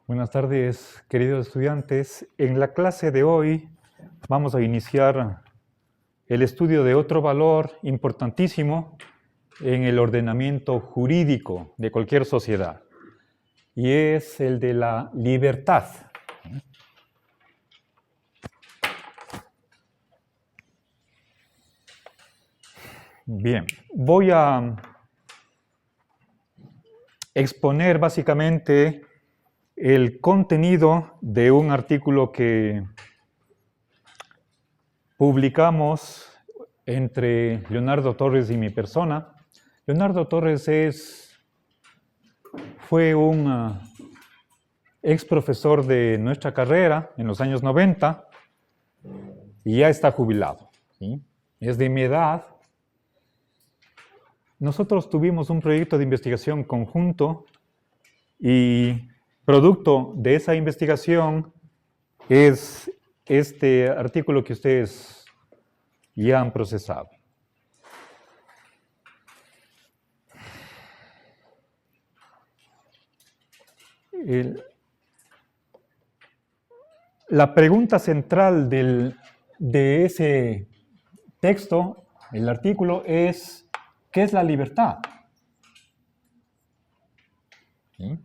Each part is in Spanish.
Buenas tardes, queridos estudiantes. En la clase de hoy vamos a iniciar el estudio de otro valor importantísimo en el ordenamiento jurídico de cualquier sociedad, y es el de la libertad. Bien, voy a exponer básicamente el contenido de un artículo que publicamos entre Leonardo Torres y mi persona. Leonardo Torres fue un ex profesor de nuestra carrera en los años 90 y ya está jubilado, ¿sí? Es de mi edad. Nosotros tuvimos un proyecto de investigación conjunto y producto de esa investigación es este artículo que ustedes ya han procesado. La pregunta central de ese texto, el artículo, es ¿qué es la libertad? ¿Sí?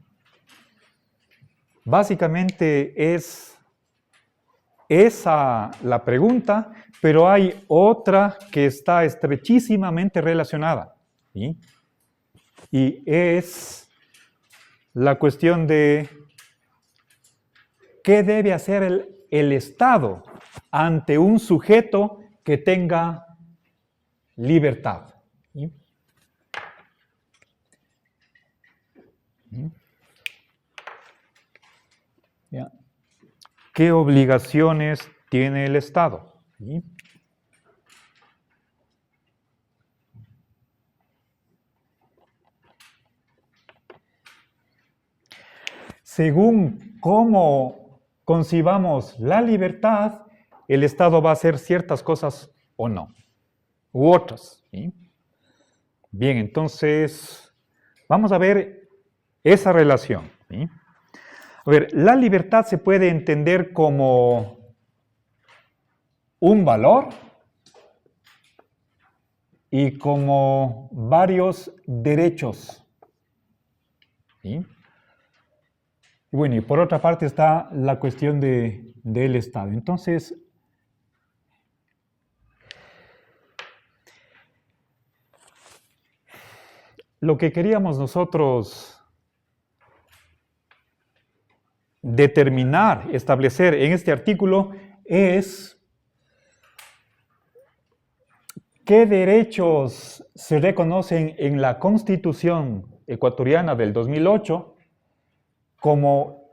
Básicamente es esa la pregunta, pero hay otra que está estrechísimamente relacionada, ¿sí? Y es la cuestión de ¿qué debe hacer el Estado ante un sujeto que tenga libertad? ¿Sí? ¿Ya? ¿Qué obligaciones tiene el Estado? ¿Sí? Según cómo concibamos la libertad, el Estado va a hacer ciertas cosas o no, u otras, ¿sí? Bien, entonces vamos a ver esa relación, ¿sí? A ver, la libertad se puede entender como un valor y como varios derechos, ¿sí? Y bueno, y por otra parte está la cuestión del Estado. Entonces, lo que queríamos nosotros determinar, establecer en este artículo es qué derechos se reconocen en la Constitución ecuatoriana del 2008 como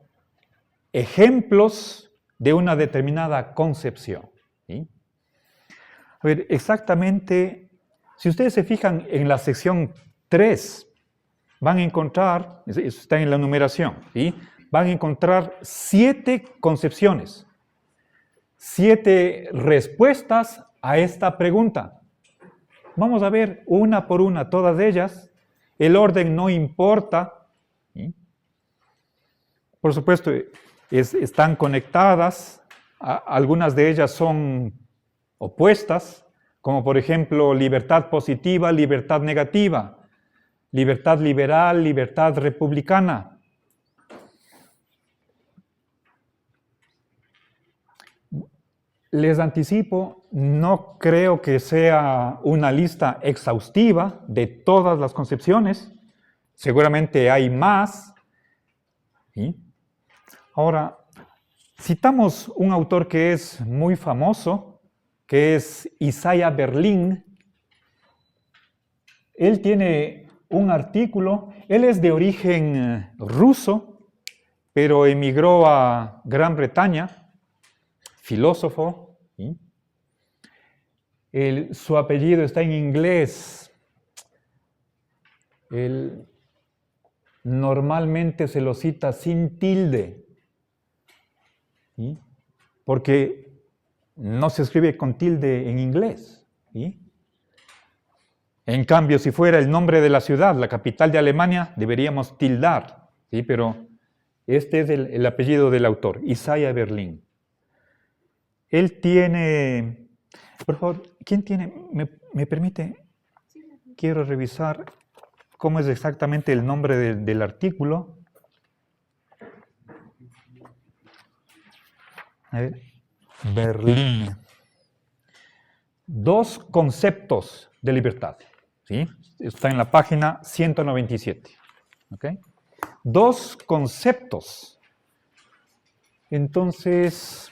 ejemplos de una determinada concepción, ¿sí? A ver, exactamente, si ustedes se fijan en la sección 3, van a encontrar, eso está en la numeración, ¿sí? Van a encontrar 7 concepciones, 7 respuestas a esta pregunta. Vamos a ver una por una todas ellas. El orden no importa, ¿sí? Por supuesto, están conectadas. Algunas de ellas son opuestas, como por ejemplo libertad positiva, libertad negativa, libertad liberal, libertad republicana. Les anticipo, no creo que sea una lista exhaustiva de todas las concepciones. Seguramente hay más, ¿sí? Ahora, citamos un autor que es muy famoso, que es Isaiah Berlin. Él tiene un artículo, él es de origen ruso, pero emigró a Gran Bretaña, filósofo, ¿sí? Su apellido está en inglés. Él normalmente se lo cita sin tilde, ¿sí? Porque no se escribe con tilde en inglés, ¿sí? En cambio, si fuera el nombre de la ciudad, la capital de Alemania, deberíamos tildar, ¿sí? Pero Este es el apellido del autor, Isaiah Berlin. Él tiene, por favor, ¿quién tiene? ¿Me permite? Quiero revisar cómo es exactamente el nombre del artículo. A ver, Berlin. 2 conceptos de libertad. ¿Sí? Está en la página 197. ¿Okay? 2 conceptos. Entonces,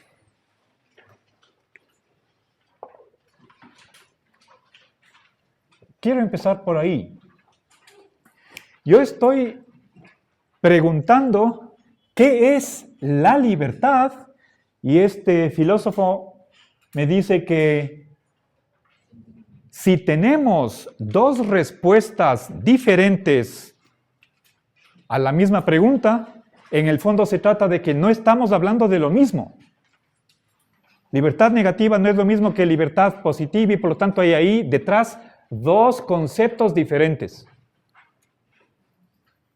quiero empezar por ahí. Yo estoy preguntando qué es la libertad y este filósofo me dice que si tenemos 2 respuestas diferentes a la misma pregunta, en el fondo se trata de que no estamos hablando de lo mismo. Libertad negativa no es lo mismo que libertad positiva y por lo tanto hay ahí detrás 2 conceptos diferentes.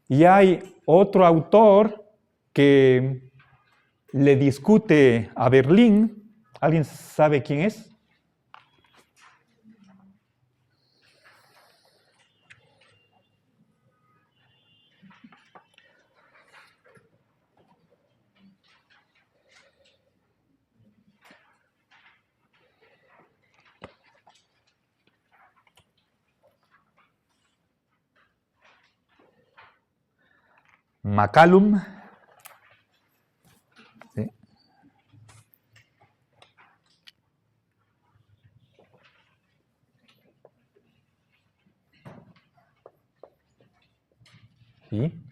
Y hay otro autor que le discute a Berlin. ¿Alguien sabe quién es? McCallum. ¿Sí? ¿Sí?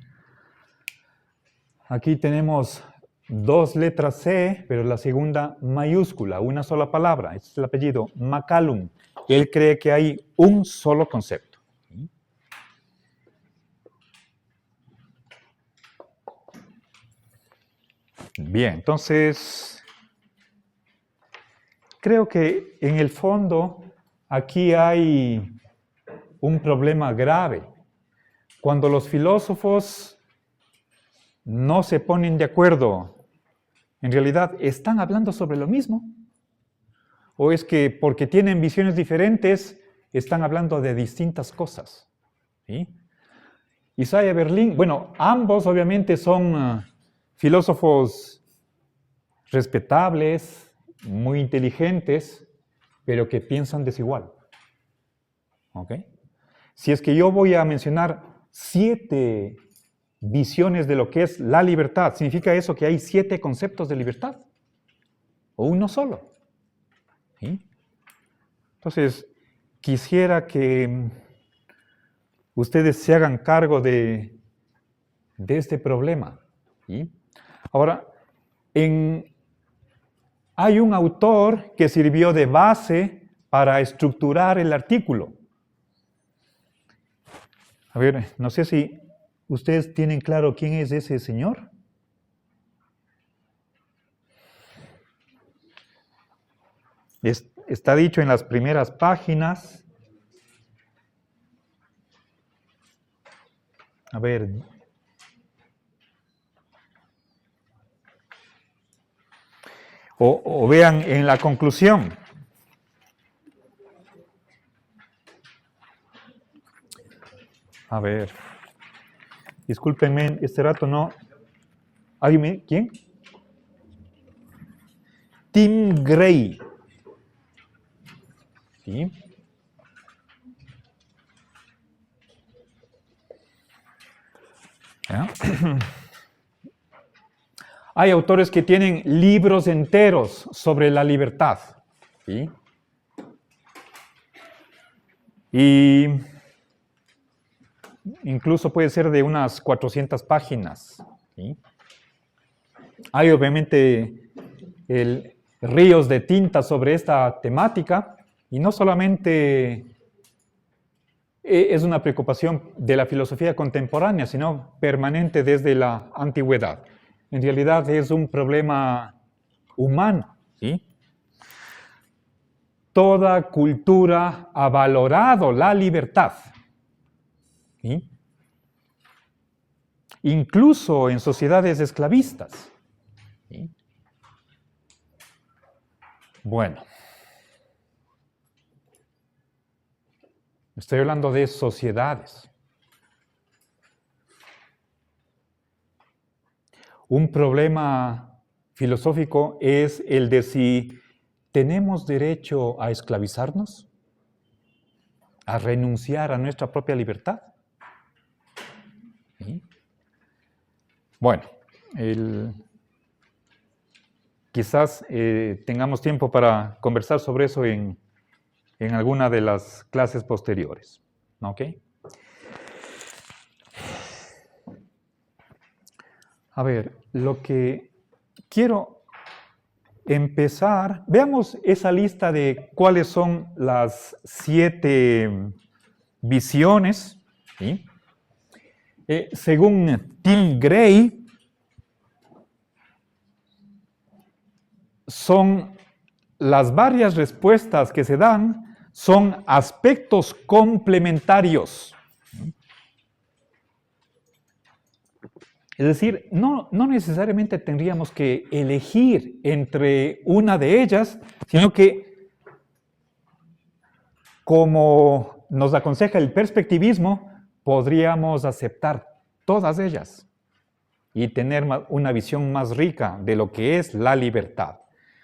Aquí tenemos 2 letras C, pero la segunda mayúscula, una sola palabra. Este es el apellido, McCallum. Él cree que hay un solo concepto. ¿Sí? Bien, entonces, creo que en el fondo aquí hay un problema grave. Cuando los filósofos no se ponen de acuerdo, en realidad están hablando sobre lo mismo. ¿O es que porque tienen visiones diferentes, están hablando de distintas cosas? ¿Sí? Isaiah Berlin, bueno, ambos obviamente son filósofos respetables, muy inteligentes, pero que piensan desigual. ¿Ok? Si es que yo voy a mencionar 7 visiones de lo que es la libertad, ¿significa eso que hay 7 conceptos de libertad? ¿O uno solo? ¿Sí? Entonces, quisiera que ustedes se hagan cargo de este problema. ¿Sí? Ahora, hay un autor que sirvió de base para estructurar el artículo. A ver, no sé si ustedes tienen claro quién es ese señor. Está dicho en las primeras páginas. A ver. O vean en la conclusión. A ver. Discúlpenme, este rato no. ¿Alguien? ¿Quién? Tim Gray. ¿Sí? ¿Ya? Hay autores que tienen libros enteros sobre la libertad. ¿Sí? Y incluso puede ser de unas 400 páginas. ¿Sí? Hay obviamente ríos de tinta sobre esta temática y no solamente es una preocupación de la filosofía contemporánea, sino permanente desde la antigüedad. En realidad es un problema humano. ¿Sí? Toda cultura ha valorado la libertad. ¿Sí? incluso en sociedades esclavistas. ¿Sí? Bueno, estoy hablando de sociedades. Un problema filosófico es el de si tenemos derecho a esclavizarnos, a renunciar a nuestra propia libertad. ¿Sí? Bueno, quizás tengamos tiempo para conversar sobre eso en alguna de las clases posteriores. ¿Ok? A ver, lo que quiero empezar, veamos esa lista de cuáles son las 7 visiones. ¿Sí? Según Tim Gray, son las varias respuestas que se dan, son aspectos complementarios. Es decir, no necesariamente tendríamos que elegir entre una de ellas, sino que, como nos aconseja el perspectivismo, podríamos aceptar todas ellas y tener una visión más rica de lo que es la libertad.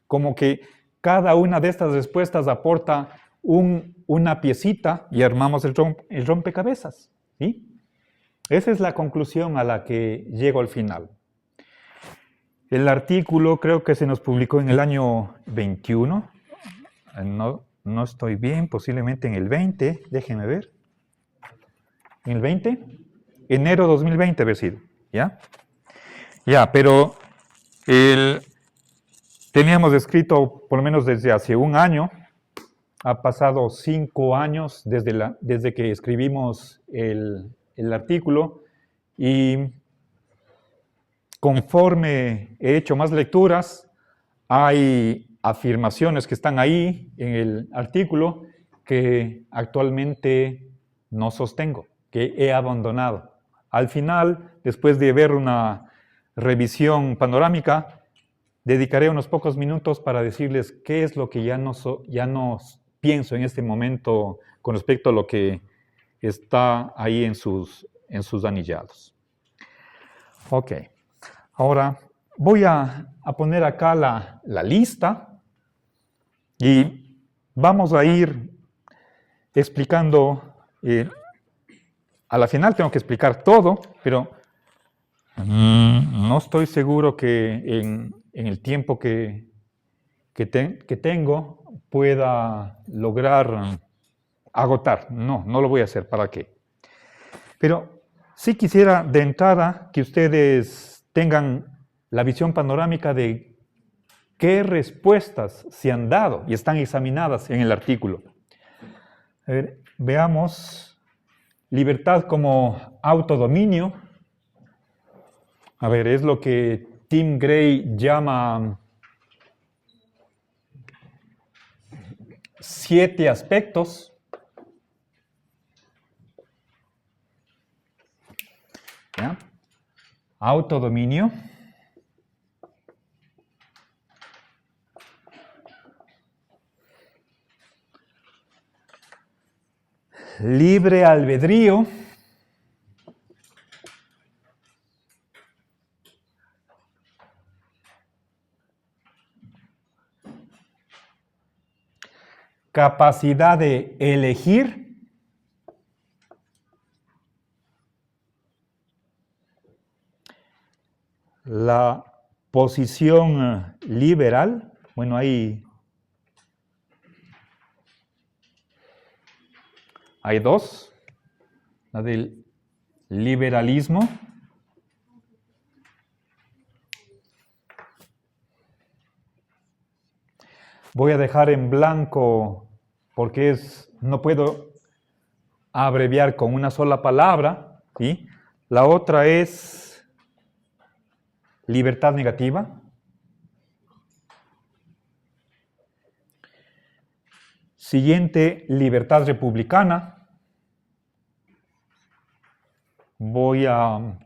Como que cada una de estas respuestas aporta una piecita y armamos el rompecabezas. ¿Sí? Esa es la conclusión a la que llego al final. El artículo creo que se nos publicó en el año 21. No estoy bien, posiblemente en el 20. Déjenme ver. ¿En el 20? Enero 2020 haber sido. ¿Ya? Ya, pero teníamos escrito por lo menos desde hace un año. Ha pasado 5 años desde que escribimos el artículo y conforme he hecho más lecturas, hay afirmaciones que están ahí en el artículo que actualmente no sostengo, que he abandonado. Al final, después de ver una revisión panorámica, dedicaré unos pocos minutos para decirles qué es lo que ya no pienso en este momento con respecto a lo que está ahí en sus anillados. Ok, ahora voy a poner acá la lista y vamos a ir explicando. A la final tengo que explicar todo, pero no estoy seguro que en el tiempo que tengo pueda lograr agotar. No lo voy a hacer. ¿Para qué? Pero sí quisiera de entrada que ustedes tengan la visión panorámica de qué respuestas se han dado y están examinadas en el artículo. A ver, veamos libertad como autodominio. A ver, es lo que Tim Gray llama 7 aspectos. ¿Ya? Autodominio. Libre albedrío. Capacidad de elegir. La posición liberal. Bueno, hay 2. La del liberalismo. Voy a dejar en blanco porque no puedo abreviar con una sola palabra. ¿Sí? La otra es libertad negativa. Siguiente, libertad republicana. Voy a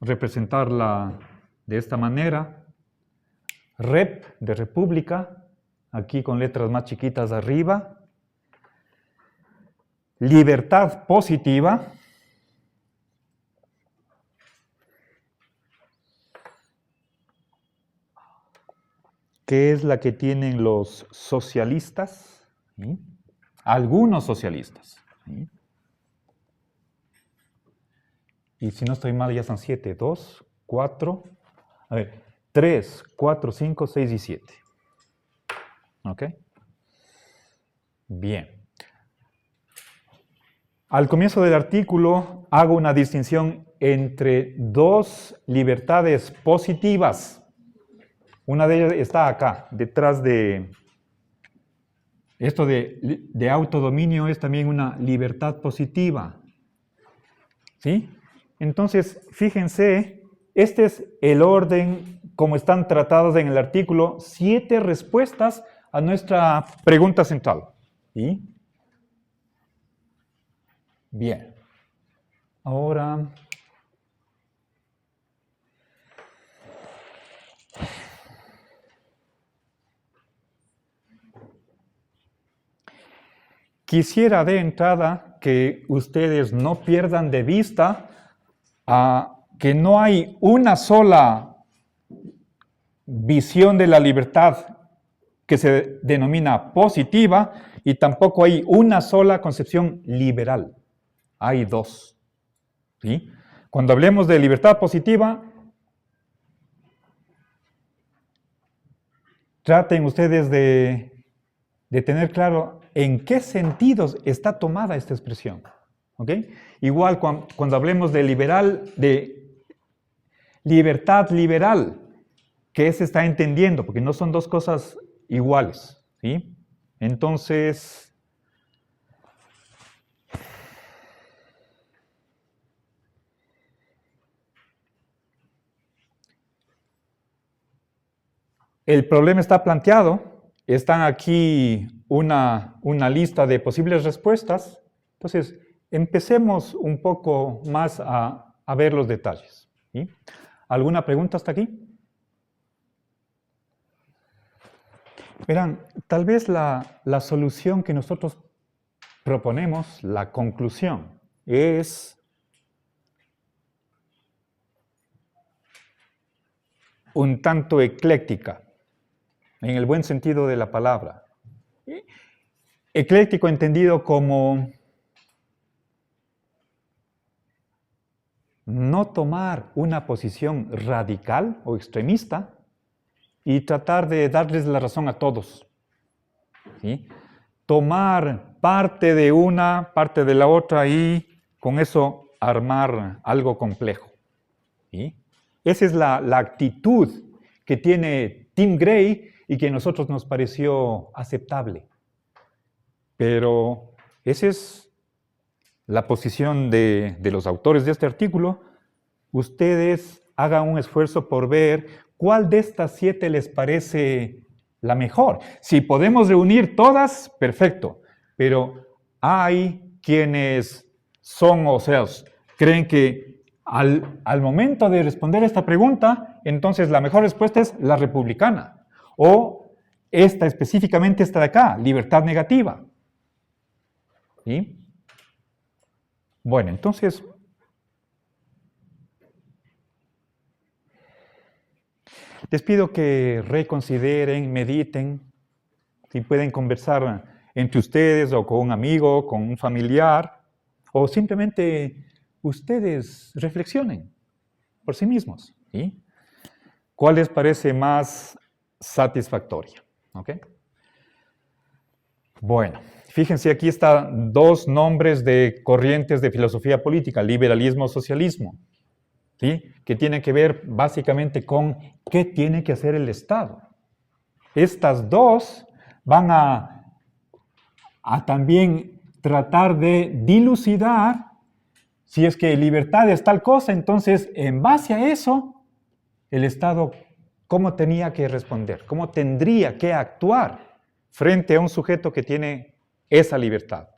representarla de esta manera. Rep de república, aquí con letras más chiquitas arriba. Libertad positiva. Que es la que tienen los socialistas, ¿sí? Algunos socialistas. ¿Sí? Y si no estoy mal, ya son 7, 2, 4, a ver, 3, 4, 5, 6 y 7. ¿Ok? Bien. Al comienzo del artículo hago una distinción entre dos libertades positivas. Una de ellas está acá, detrás de... Esto de autodominio es también una libertad positiva. ¿Sí? Entonces, fíjense, este es el orden como están tratados en el artículo, 7 respuestas a nuestra pregunta central. ¿Sí? Bien. Ahora... Quisiera de entrada que ustedes no pierdan de vista que no hay una sola visión de la libertad que se denomina positiva y tampoco hay una sola concepción liberal. Hay dos. ¿Sí? Cuando hablemos de libertad positiva, traten ustedes de tener claro en qué sentidos está tomada esta expresión. ¿Ok? Igual cuando hablemos de libertad liberal, ¿qué se está entendiendo? Porque no son dos cosas iguales. ¿Sí? Entonces, el problema está planteado. Están aquí una lista de posibles respuestas. Entonces, empecemos un poco más a ver los detalles. ¿Sí? ¿Alguna pregunta hasta aquí? Verán, tal vez la solución que nosotros proponemos, la conclusión, es un tanto ecléctica, en el buen sentido de la palabra. Ecléctico entendido como no tomar una posición radical o extremista y tratar de darles la razón a todos. ¿Sí? Tomar parte de una, parte de la otra y con eso armar algo complejo. ¿Sí? Esa es la actitud que tiene Tim Gray y que a nosotros nos pareció aceptable. Pero esa es la posición de los autores de este artículo. Ustedes hagan un esfuerzo por ver cuál de estas 7 les parece la mejor. Si podemos reunir todas, perfecto. Pero hay quienes son, o sea, creen que al momento de responder esta pregunta, entonces la mejor respuesta es la republicana. O esta específicamente, esta de acá, libertad negativa. ¿Sí? Bueno, entonces, les pido que reconsideren, mediten, si pueden conversar entre ustedes o con un amigo, con un familiar, o simplemente ustedes reflexionen por sí mismos. ¿Sí? ¿Cuál les parece más satisfactorio? ¿Ok? Bueno, fíjense, aquí están 2 nombres de corrientes de filosofía política, liberalismo, socialismo, ¿sí? Que tienen que ver básicamente con qué tiene que hacer el Estado. Estas 2 van a también tratar de dilucidar si es que libertad es tal cosa, entonces en base a eso, el Estado, ¿cómo tenía que responder? ¿Cómo tendría que actuar frente a un sujeto que tiene esa libertad,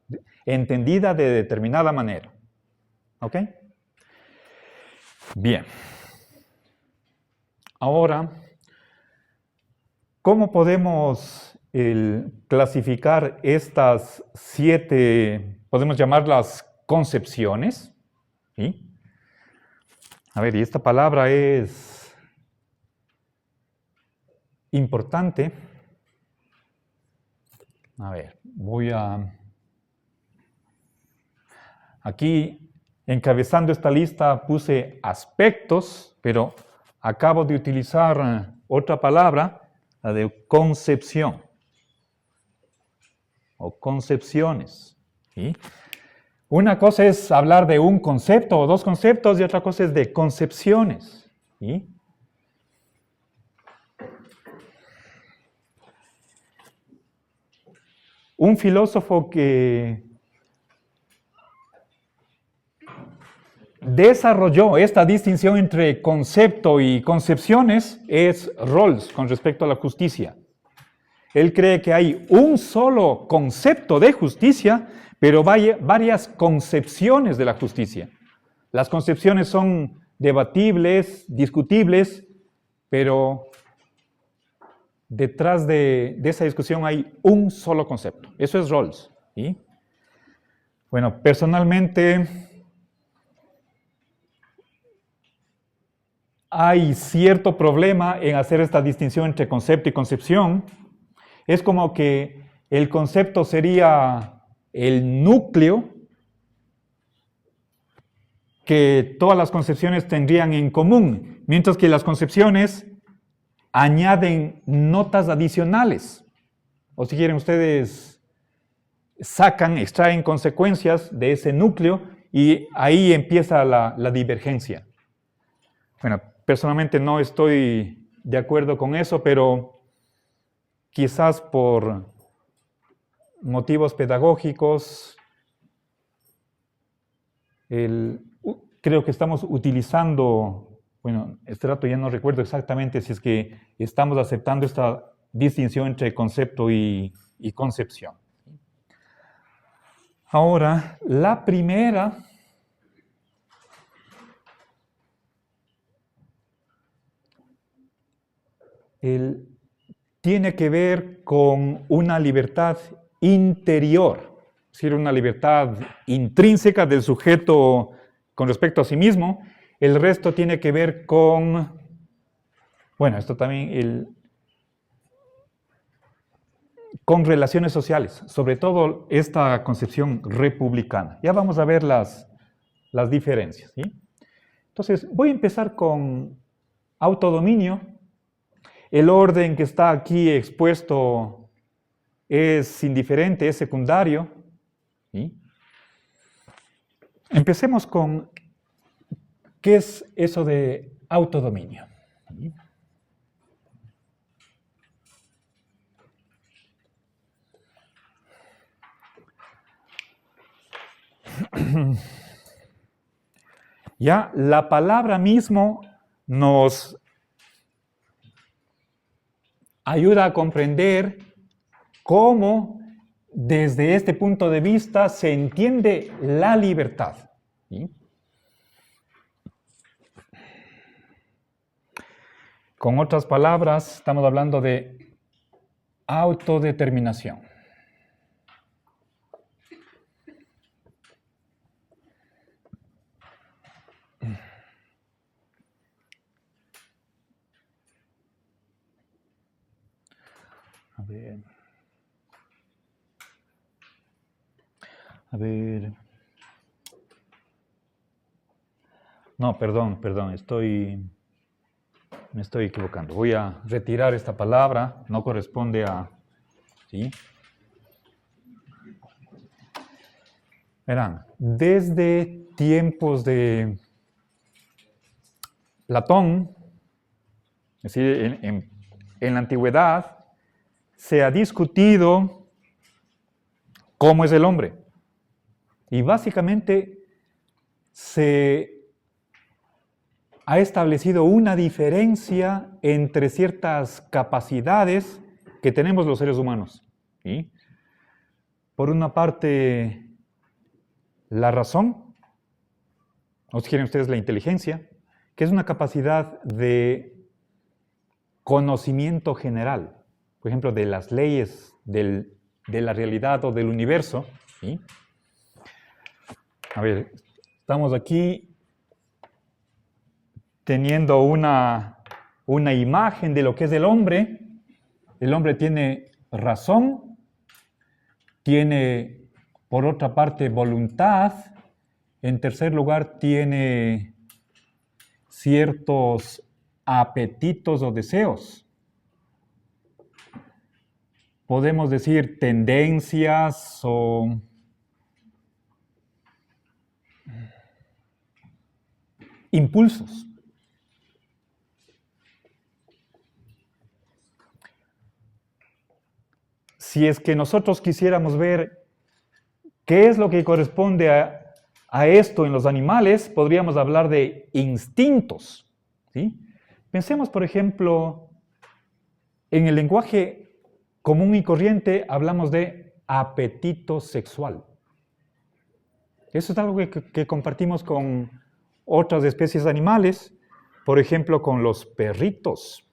entendida de determinada manera? ¿Ok? Bien. Ahora, ¿cómo podemos clasificar estas 7, podemos llamarlas concepciones? ¿Sí? A ver, y esta palabra es importante. A ver, aquí, encabezando esta lista, puse aspectos, pero acabo de utilizar otra palabra, la de concepción o concepciones. ¿Sí? Una cosa es hablar de un concepto o dos conceptos y otra cosa es de concepciones. ¿Sí? Un filósofo que desarrolló esta distinción entre concepto y concepciones es Rawls con respecto a la justicia. Él cree que hay un solo concepto de justicia, pero varias concepciones de la justicia. Las concepciones son debatibles, discutibles, pero detrás de esa discusión hay un solo concepto. Eso es Rawls. ¿Sí? Bueno, personalmente hay cierto problema en hacer esta distinción entre concepto y concepción. Es como que el concepto sería el núcleo que todas las concepciones tendrían en común, mientras que las concepciones añaden notas adicionales. O si quieren ustedes, extraen consecuencias de ese núcleo y ahí empieza la divergencia. Bueno, personalmente no estoy de acuerdo con eso, pero quizás por motivos pedagógicos, creo que estamos utilizando, bueno, este rato ya no recuerdo exactamente si es que estamos aceptando esta distinción entre concepto y concepción. Ahora, la primera tiene que ver con una libertad interior, es decir, una libertad intrínseca del sujeto con respecto a sí mismo. El resto tiene que ver con, bueno, esto también, con relaciones sociales, sobre todo esta concepción republicana. Ya vamos a ver las diferencias. ¿Sí? Entonces, voy a empezar con autodominio. El orden que está aquí expuesto es indiferente, es secundario. ¿Sí? Empecemos con qué es eso de autodominio. ¿Sí? Ya la palabra mismo nos ayuda a comprender cómo desde este punto de vista se entiende la libertad. ¿Sí? Con otras palabras, estamos hablando de autodeterminación. A ver. No, perdón, me estoy equivocando. Voy a retirar esta palabra, no corresponde a... ¿Sí? Verán, desde tiempos de Platón, es decir, en la antigüedad, se ha discutido cómo es el hombre. Y básicamente se ha establecido una diferencia entre ciertas capacidades que tenemos los seres humanos. ¿Sí? Por una parte, la razón, o si quieren ustedes la inteligencia, que es una capacidad de conocimiento general, por ejemplo, de las leyes de la realidad o del universo. ¿Sí? A ver, estamos aquí teniendo una imagen de lo que es el hombre. El hombre tiene razón, tiene, por otra parte, voluntad. En tercer lugar, tiene ciertos apetitos o deseos. Podemos decir tendencias o impulsos. Si es que nosotros quisiéramos ver qué es lo que corresponde a esto en los animales, podríamos hablar de instintos. ¿Sí? Pensemos, por ejemplo, en el lenguaje común y corriente hablamos de apetito sexual. Eso es algo que compartimos con otras especies animales, por ejemplo, con los perritos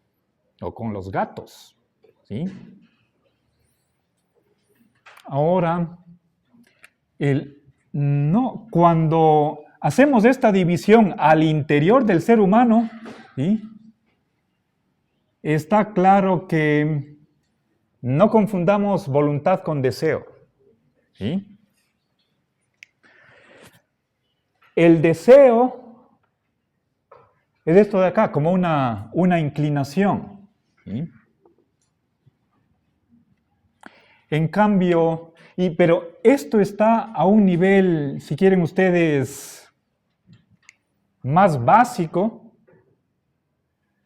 o con los gatos. ¿Sí? Ahora, cuando hacemos esta división al interior del ser humano, ¿sí? Está claro que no confundamos voluntad con deseo. ¿Sí? El deseo es esto de acá, como una inclinación. ¿Sí? En cambio, pero esto está a un nivel, si quieren ustedes, más básico.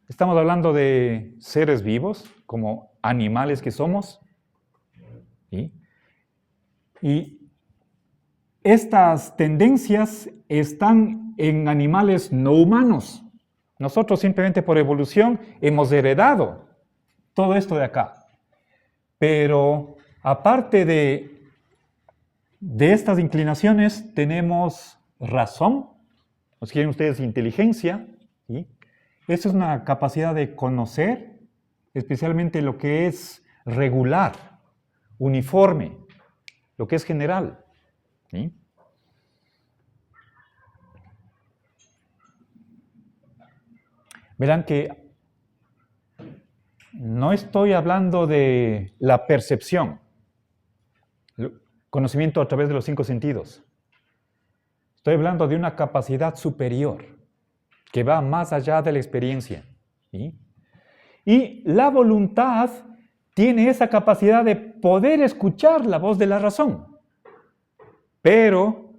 Estamos hablando de seres vivos, como animales que somos. ¿Sí? Y estas tendencias están en animales no humanos. Nosotros simplemente por evolución hemos heredado todo esto de acá. Pero aparte de estas inclinaciones, tenemos razón, o si quieren ustedes, inteligencia. ¿Sí? Esa es una capacidad de conocer, especialmente lo que es regular, uniforme, lo que es general. ¿Sí? Verán que no estoy hablando de la percepción, conocimiento a través de los 5 sentidos. Estoy hablando de una capacidad superior que va más allá de la experiencia. ¿Sí? Y la voluntad tiene esa capacidad de poder escuchar la voz de la razón. Pero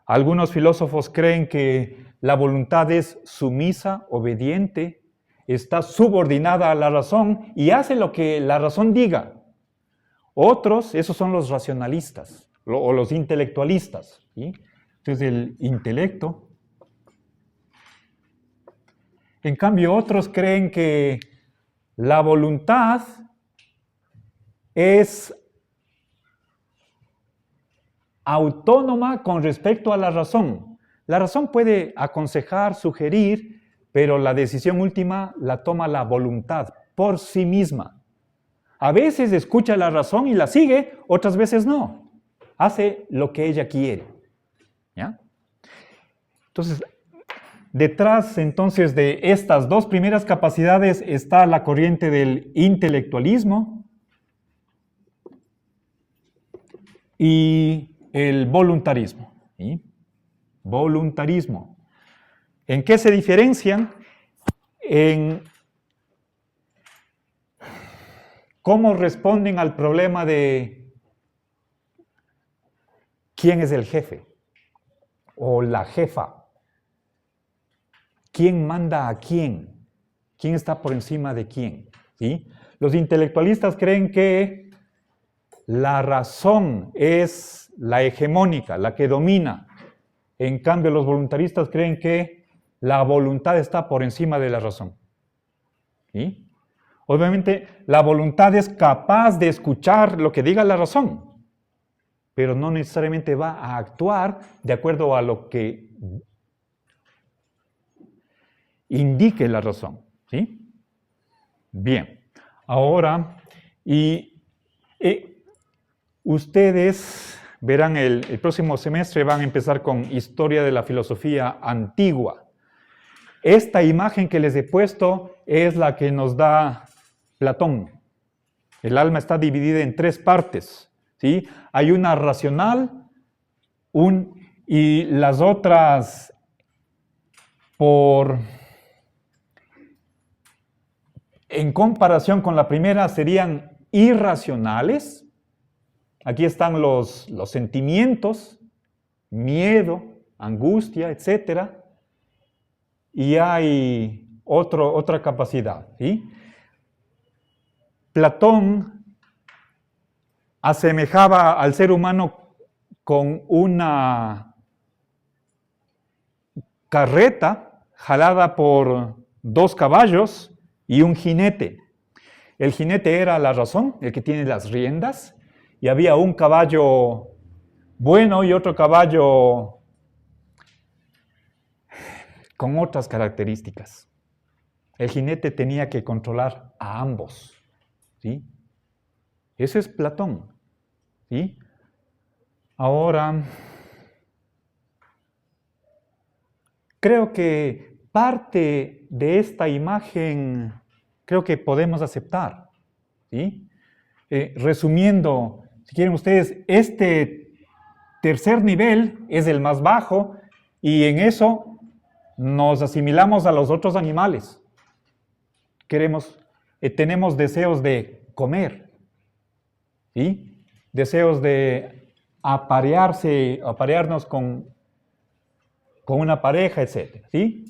algunos filósofos creen que la voluntad es sumisa, obediente, está subordinada a la razón y hace lo que la razón diga. Otros, esos son los racionalistas o los intelectualistas. ¿Sí? Entonces el intelecto. En cambio, otros creen que la voluntad es autónoma con respecto a la razón. La razón puede aconsejar, sugerir, pero la decisión última la toma la voluntad por sí misma. A veces escucha la razón y la sigue, otras veces no. Hace lo que ella quiere. ¿Ya? Entonces, detrás entonces de estas dos primeras capacidades está la corriente del intelectualismo y el voluntarismo. ¿Sí? Voluntarismo. ¿En qué se diferencian? En cómo responden al problema de quién es el jefe o la jefa. ¿Quién manda a quién? ¿Quién está por encima de quién? ¿Sí? Los intelectualistas creen que la razón es la hegemónica, la que domina. En cambio, los voluntaristas creen que la voluntad está por encima de la razón. ¿Sí? Obviamente, la voluntad es capaz de escuchar lo que diga la razón, pero no necesariamente va a actuar de acuerdo a lo que indique la razón, ¿sí? Bien, ahora, ustedes verán el próximo semestre van a empezar con Historia de la Filosofía Antigua. Esta imagen que les he puesto es la que nos da Platón. El alma está dividida en tres partes, ¿sí? Hay una racional y las otras en comparación con la primera serían irracionales. Aquí están los sentimientos, miedo, angustia, etc. Y hay otra capacidad, ¿sí? Platón asemejaba al ser humano con una carreta jalada por 2 caballos y un jinete. El jinete era la razón, el que tiene las riendas, y había un caballo bueno y otro caballo con otras características. El jinete tenía que controlar a ambos, ¿sí? Ese es Platón, ¿sí? Ahora, creo que parte de esta imagen, creo que podemos aceptar, ¿sí? Resumiendo, si quieren ustedes, este tercer nivel es el más bajo y en eso nos asimilamos a los otros animales. Tenemos deseos de comer, ¿sí? Deseos de aparearnos con una pareja, etc., ¿sí?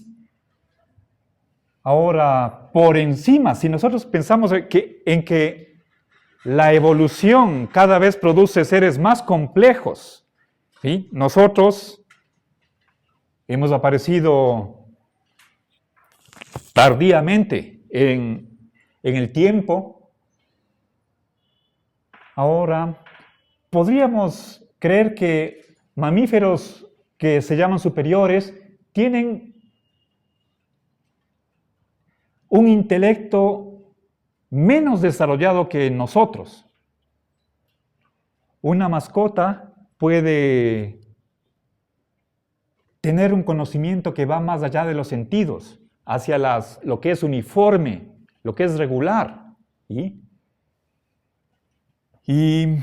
Ahora, por encima, si nosotros pensamos en que la evolución cada vez produce seres más complejos, ¿sí? Nosotros hemos aparecido tardíamente en el tiempo. Ahora, podríamos creer que mamíferos que se llaman superiores tienen un intelecto menos desarrollado que nosotros. Una mascota puede tener un conocimiento que va más allá de los sentidos, hacia lo que es uniforme, lo que es regular. ¿Sí? Y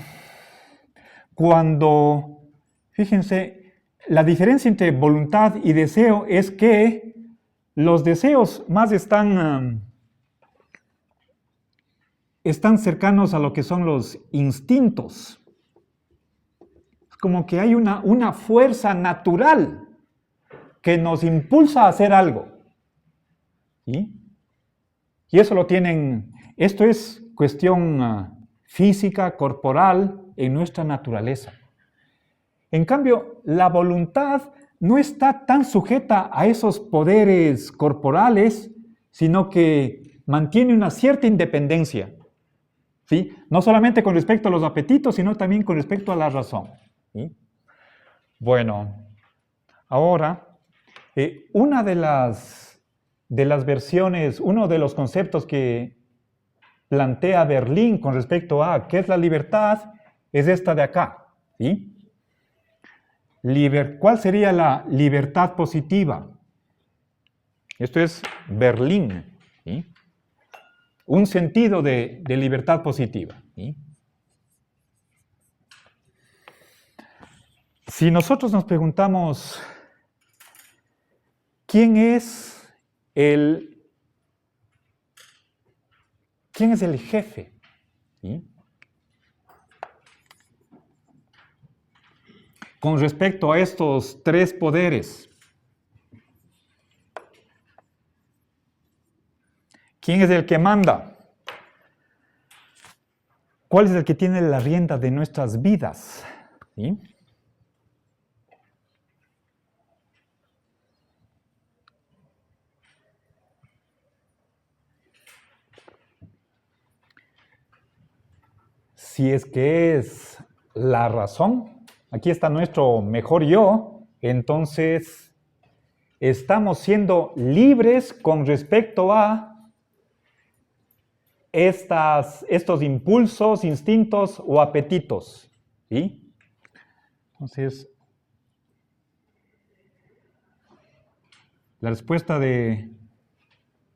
fíjense, la diferencia entre voluntad y deseo es que los deseos más están cercanos a lo que son los instintos. Es como que hay una fuerza natural que nos impulsa a hacer algo. ¿Sí? Y eso esto es cuestión física, corporal, en nuestra naturaleza. En cambio, la voluntad no está tan sujeta a esos poderes corporales, sino que mantiene una cierta independencia, ¿sí? No solamente con respecto a los apetitos, sino también con respecto a la razón, ¿sí? Bueno, ahora, una de las versiones, uno de los conceptos que plantea Berlín con respecto a qué es la libertad, es esta de acá, ¿sí? ¿Cuál sería la libertad positiva? Esto es Berlín, ¿sí? Un sentido de libertad positiva, ¿sí? Si nosotros nos preguntamos, ¿quién es el jefe? ¿Sí? Con respecto a estos tres poderes, ¿quién es el que manda? ¿Cuál es el que tiene la rienda de nuestras vidas? ¿Sí? Si es que es la razón, aquí está nuestro mejor yo, entonces estamos siendo libres con respecto a estos impulsos, instintos o apetitos. ¿Sí? Entonces, la respuesta de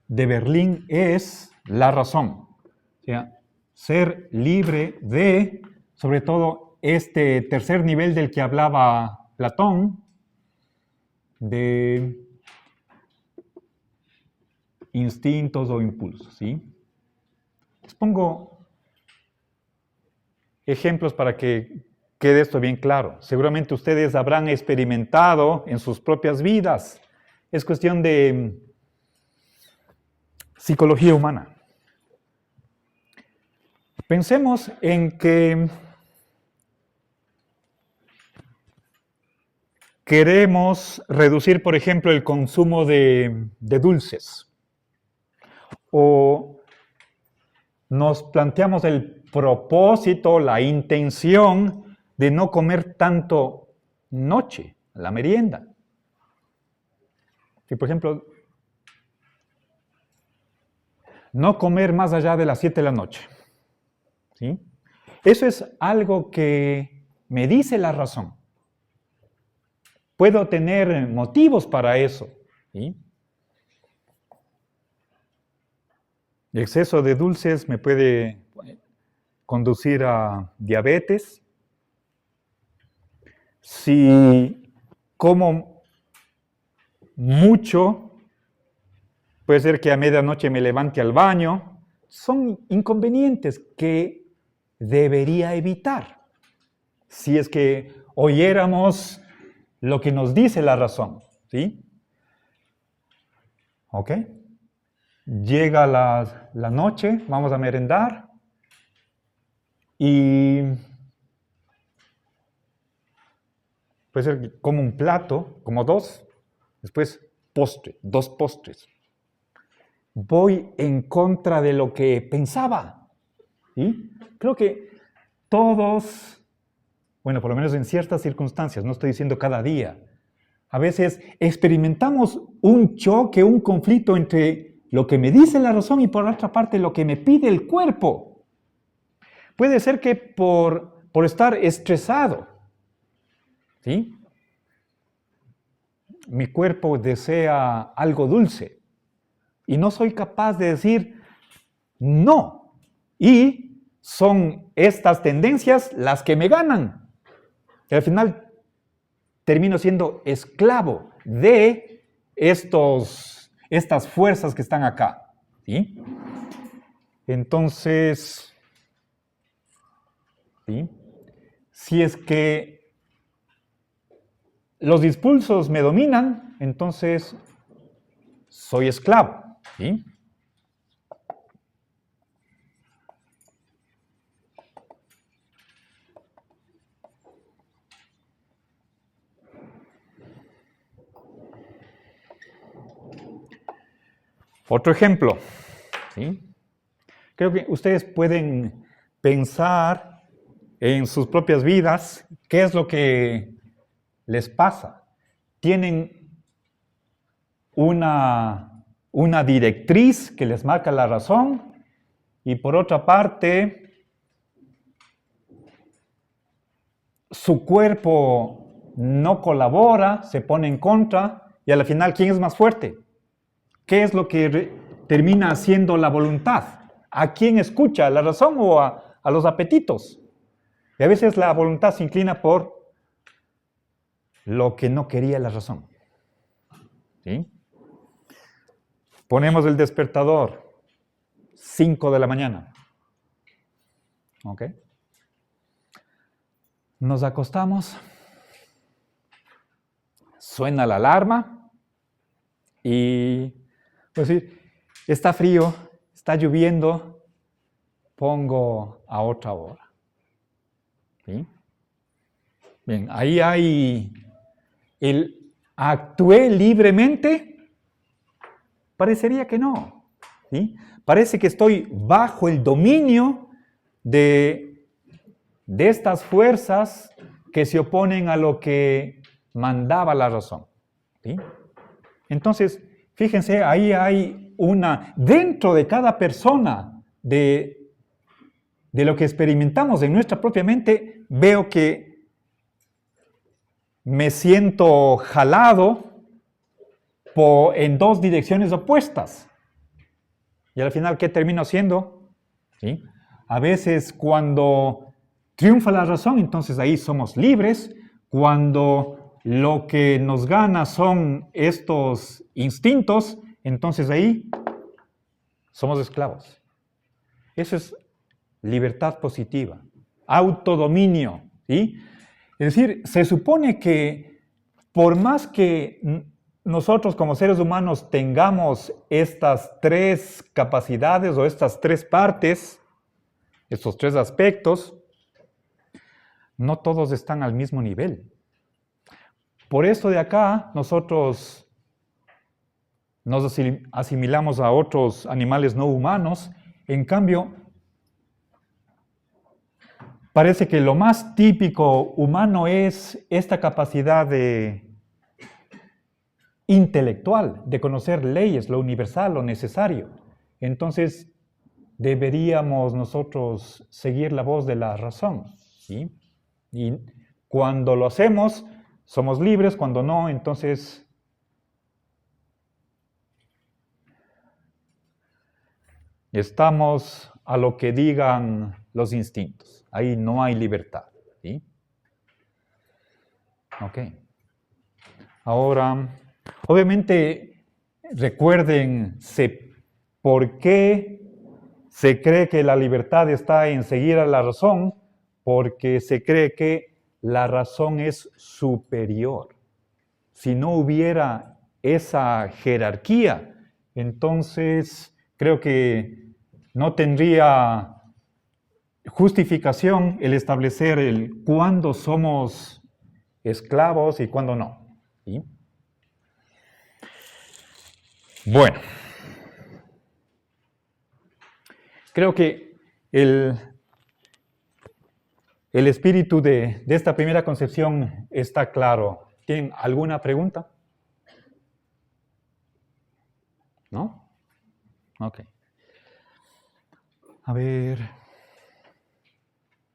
Berlín es la razón. O sea, ser libre de, sobre todo, este tercer nivel del que hablaba Platón, de instintos o impulsos, ¿sí? Les pongo ejemplos para que quede esto bien claro. Seguramente ustedes habrán experimentado en sus propias vidas. Es cuestión de psicología humana. Pensemos en que queremos reducir, por ejemplo, el consumo de dulces. O nos planteamos el propósito, la intención de no comer tanto noche, la merienda. Si, por ejemplo, no comer más allá de las 7 de la noche. ¿Sí? Eso es algo que me dice la razón. Puedo tener motivos para eso. ¿Sí? El exceso de dulces me puede conducir a diabetes. Si como mucho, puede ser que a medianoche me levante al baño. Son inconvenientes que debería evitar. Si es que oyéramos lo que nos dice la razón. ¿Sí? ¿Ok? Llega la noche, vamos a merendar y puede ser que como un plato, como dos, después postre, 2 postres. Voy en contra de lo que pensaba. ¿Sí? Creo que todos, bueno, por lo menos en ciertas circunstancias, no estoy diciendo cada día, a veces experimentamos un choque, un conflicto entre lo que me dice la razón y por otra parte lo que me pide el cuerpo. Puede ser que por estar estresado, ¿sí? Mi cuerpo desea algo dulce y no soy capaz de decir no. Y son estas tendencias las que me ganan. Y al final termino siendo esclavo de estas fuerzas que están acá. ¿Sí? Entonces, ¿sí? Si es que los impulsos me dominan, entonces soy esclavo. ¿Sí? Otro ejemplo. ¿Sí? Creo que ustedes pueden pensar en sus propias vidas qué es lo que les pasa. Tienen una directriz que les marca la razón y por otra parte su cuerpo no colabora, se pone en contra y al final ¿quién es más fuerte? ¿Qué es lo que termina haciendo la voluntad? ¿A quién escucha? ¿A la razón o a los apetitos? Y a veces la voluntad se inclina por lo que no quería la razón. ¿Sí? Ponemos el despertador, 5 de la mañana. ¿Ok? Nos acostamos, suena la alarma y, pues sí, está frío, está lloviendo, pongo a otra hora. ¿Sí? Bien, ahí hay el actué libremente, parecería que no. ¿Sí? Parece que estoy bajo el dominio de estas fuerzas que se oponen a lo que mandaba la razón. ¿Sí? Entonces, fíjense, ahí hay dentro de cada persona, de lo que experimentamos en nuestra propia mente, veo que me siento jalado en dos direcciones opuestas. Y al final, ¿qué termino haciendo? ¿Sí? A veces cuando triunfa la razón, entonces ahí somos libres. Cuando lo que nos gana son estos instintos, entonces ahí somos esclavos. Eso es libertad positiva, autodominio, ¿sí? Es decir, se supone que por más que nosotros como seres humanos tengamos estas tres capacidades o estas tres partes, estos tres aspectos, no todos están al mismo nivel. Por eso de acá nosotros nos asimilamos a otros animales no humanos. En cambio, parece que lo más típico humano es esta capacidad intelectual, de conocer leyes, lo universal, lo necesario. Entonces, deberíamos nosotros seguir la voz de la razón, ¿sí? Y cuando lo hacemos, somos libres, cuando no, entonces estamos a lo que digan los instintos. Ahí no hay libertad, ¿sí? Ok. Ahora, obviamente, recuerden por qué se cree que la libertad está en seguir a la razón, porque se cree que la razón es superior. Si no hubiera esa jerarquía, entonces creo que no tendría justificación el establecer cuándo somos esclavos y cuándo no. ¿Sí? Bueno, creo que el espíritu de esta primera concepción está claro. ¿Tienen alguna pregunta? ¿No? Ok. A ver.